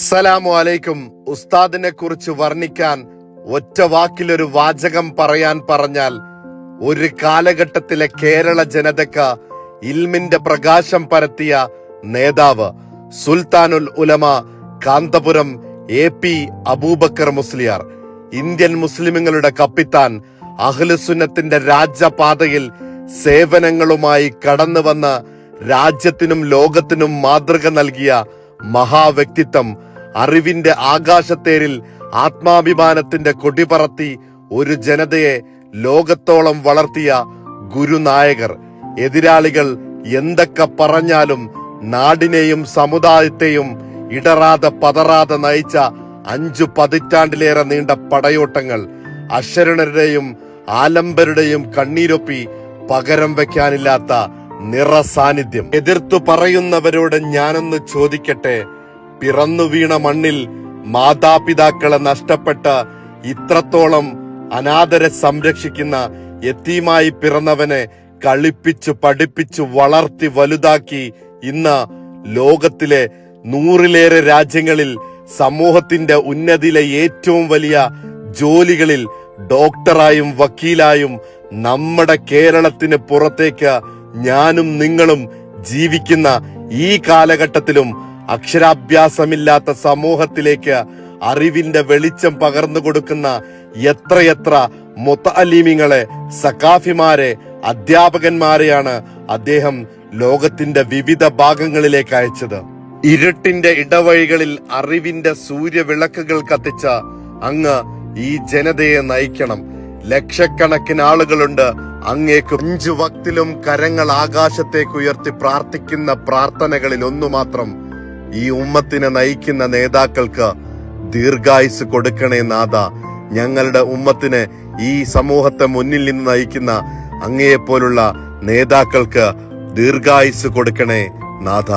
അസ്സലാമു അലൈക്കും. ഉസ്താദിനെ കുറിച്ച് വർണ്ണിക്കാൻ ഒറ്റ വാക്കിലൊരു വാചകം പറയാൻ പറഞ്ഞാൽ ഒരു കാലഘട്ടത്തിലെ കേരള ജനതയ്ക്ക് ഇൽമിന്റെ പ്രകാശം പരത്തിയ നേതാവ് സുൽത്താനുൽ ഉലമ കാന്തപുരം AP അബൂബക്കർ മുസ്ലിയാർ, ഇന്ത്യൻ മുസ്ലിമുകളുടെ കപ്പിത്താൻ, അഹ്ലുസുന്നത്തിന്റെ രാജപാതയിൽ സേവനങ്ങളുമായി കടന്നു വന്ന രാജ്യത്തിനും ലോകത്തിനും മാതൃക നൽകിയ മഹാവ്യക്തിത്വം, അറിവിന്റെ ആകാശത്തേരിൽ ആത്മാഭിമാനത്തിന്റെ കൊടിപറത്തി ഒരു ജനതയെ ലോകത്തോളം വളർത്തിയ ഗുരുനായകർ. എതിരാളികൾ എന്തൊക്കെ പറഞ്ഞാലും നാടിനെയും സമുദായത്തെയും ഇടറാതെ പതറാതെ നയിച്ച 5 പതിറ്റാണ്ടിലേറെ നീണ്ട പടയോട്ടങ്ങൾ, അശരണരുടെയും ആലംബരുടെയും കണ്ണീരൊപ്പി പകരം വെക്കാനില്ലാത്ത നിറസാന്നിധ്യം. എതിർത്തു പറയുന്നവരോട് ഞാനൊന്ന് ചോദിക്കട്ടെ, പിറന്നു വീണ മണ്ണിൽ മാതാപിതാക്കളെ നഷ്ടപ്പെട്ട ഇത്രത്തോളം അനാഥരെ സംരക്ഷിക്കുന്ന യതീമായി പിറന്നവനെ കളിപ്പിച്ചു പഠിപ്പിച്ചു വളർത്തി വലുതാക്കി ഇന്ന് ലോകത്തിലെ 100-ലേറെ രാജ്യങ്ങളിൽ സമൂഹത്തിന്റെ ഉന്നതിയിലെ ഏറ്റവും വലിയ ജോലികളിൽ ഡോക്ടറായും വക്കീലായും നമ്മുടെ കേരളത്തിന് പുറത്തേക്ക് ഞാനും നിങ്ങളും ജീവിക്കുന്ന ഈ കാലഘട്ടത്തിലും അക്ഷരാഭ്യാസമില്ലാത്ത സമൂഹത്തിലേക്ക് അറിവിന്റെ വെളിച്ചം പകർന്നു കൊടുക്കുന്ന എത്രയെത്ര മുതഅല്ലിമീങ്ങളെ, സഖാഫിമാരെ, അധ്യാപകന്മാരെയാണ് അദ്ദേഹം ലോകത്തിന്റെ വിവിധ ഭാഗങ്ങളിലേക്ക് അയച്ചത്. ഇരുട്ടിന്റെ ഇടവഴികളിൽ അറിവിന്റെ സൂര്യവിളക്കുകൾ കത്തിച്ച അങ്ങ് ഈ ജനതയെ നയിക്കണം. ലക്ഷക്കണക്കിന് ആളുകളുണ്ട് അങ്ങേക്ക് 5 വക്തിലും കരങ്ങൾ ആകാശത്തേക്ക് ഉയർത്തി പ്രാർത്ഥിക്കുന്ന പ്രാർത്ഥനകളിൽ ഒന്നു മാത്രം, ഈ ഉമ്മത്തിനെ നയിക്കുന്ന നേതാക്കൾക്ക് ദീർഘായുസ് കൊടുക്കണേ നാഥ. ഞങ്ങളുടെ ഉമ്മത്തിനെ, ഈ സമൂഹത്തെ മുന്നിൽ നിന്ന് നയിക്കുന്ന അങ്ങയെപ്പോലുള്ള നേതാക്കൾക്ക് ദീർഘായുസ് കൊടുക്കണേ നാഥ.